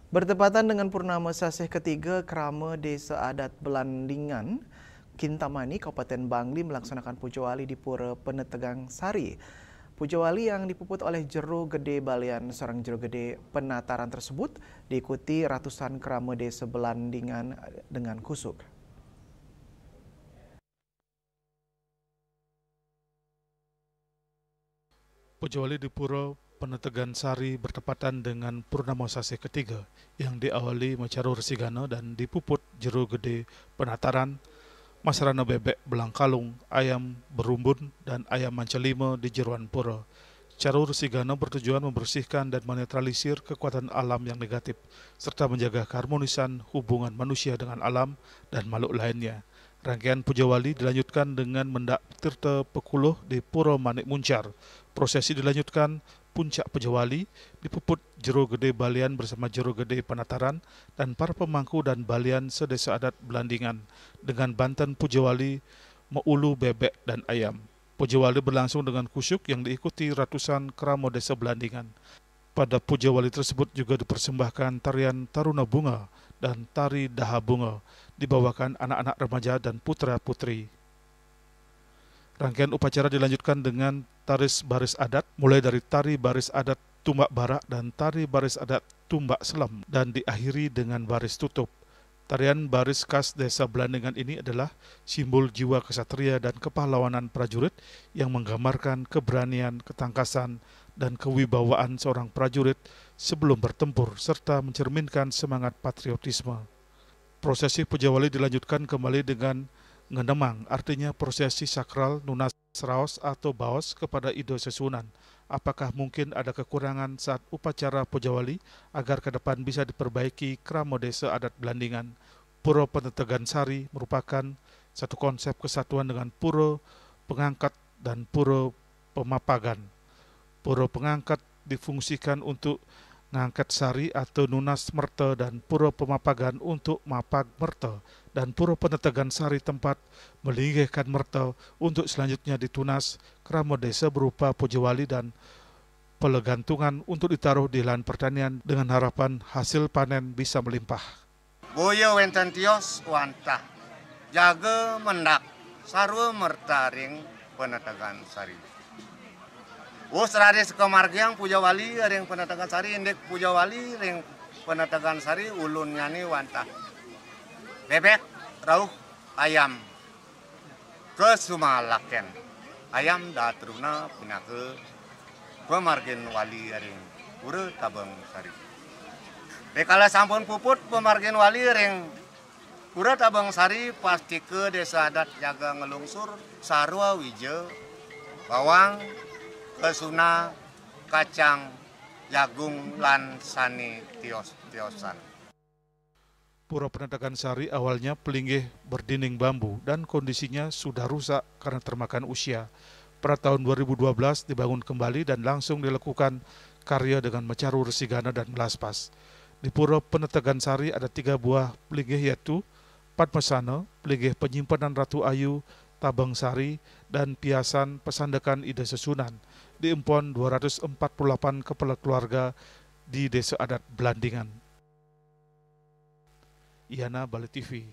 Bertepatan dengan Purnama Sasih ketiga, Krama Desa Adat Belandingan, Kintamani, Kabupaten Bangli melaksanakan Puja Wali di Pura Penetegang Sari. Puja Wali yang dipuput oleh Jero Gede Balian seorang Jero Gede Penataran tersebut diikuti ratusan Krama Desa Belandingan dengan kusuk. Puja Wali di Pura Penetegan Sari bertepatan dengan Purnama Sasih ketiga yang diawali Macarur Sigana dan dipuput Jero Gede Penataran, Masrana Bebek Belangkalung, Ayam Berumbun, dan Ayam Mancelima di Jeruan Pura. Carur Sigana bertujuan membersihkan dan menetralisir kekuatan alam yang negatif, serta menjaga keharmonisan hubungan manusia dengan alam dan makhluk lainnya. Rangkaian Puja Wali dilanjutkan dengan mendak Tirta Pekuluh di Pura Manik Muncar. Prosesi dilanjutkan puncak Puja Wali dipuput Jero Gede Balian bersama Jero Gede Penataran dan para pemangku dan balian sedesa adat Belandingan dengan banten Puja Wali Meulu Bebek dan Ayam. Puja Wali berlangsung dengan kusyuk yang diikuti ratusan kramo desa Belandingan. Pada Puja Wali tersebut juga dipersembahkan tarian Taruna Bunga dan Tari Daha Bunga, dibawakan anak-anak remaja dan putra-putri. Rangkaian upacara dilanjutkan dengan taris baris adat, mulai dari tari baris adat Tumbak Barak dan tari baris adat Tumbak Selam, dan diakhiri dengan baris tutup. Tarian baris khas desa Belandingan ini adalah simbol jiwa kesatria dan kepahlawanan prajurit yang menggambarkan keberanian, ketangkasan, dan kewibawaan seorang prajurit sebelum bertempur, serta mencerminkan semangat patriotisme. Prosesi Puja Wali dilanjutkan kembali dengan ngendemang, artinya prosesi sakral nunas raos atau baos kepada Ido Sesunan. Apakah mungkin ada kekurangan saat upacara Puja Wali agar ke depan bisa diperbaiki kramo desa adat Belandingan? Pura Penetegan Sari merupakan satu konsep kesatuan dengan Pura Pengangkat dan Pura Pemapagan. Pura Pengangkat difungsikan untuk ngangkat sari atau nunas merta dan Pura Pemapagan untuk mapag merta, dan Pura Penetegan Sari tempat melinggihkan merta untuk selanjutnya ditunas kramo desa berupa Puja Wali dan pelegantungan untuk ditaruh di lahan pertanian dengan harapan hasil panen bisa melimpah. Boyo wenten tios wantah jaga mendak sarwa merta ring Penetegan Sari. Radis kemargiang Puja Wali ring Penetegan Sari, indek Puja Wali ring Penetegan Sari ulun nyani wantah bebek rauh ayam ke Sumalaken. Ayam datruna pina ke pemargin wali ring Pura Tabang Sari. Bekala sampun puput pemargin wali ring Pura Tabang Sari pasti ke desa adat jaga ngelungsur sarwa wija bawang kesuna kacang jagung lan sani tios-tiosan. Pura Penetegan Sari awalnya pelinggih berdinding bambu dan kondisinya sudah rusak karena termakan usia. Pada tahun 2012 dibangun kembali dan langsung dilakukan karya dengan Macarur Sigana dan Melaspas. Di Pura Penetegan Sari ada 3 buah pelinggih yaitu Padmasana, pelinggih penyimpanan Ratu Ayu, Tabang Sari, dan Piasan Pesandakan Ida Sesunan di Empon 248 kepala keluarga di Desa Adat Belandingan. Iyana Bali TV.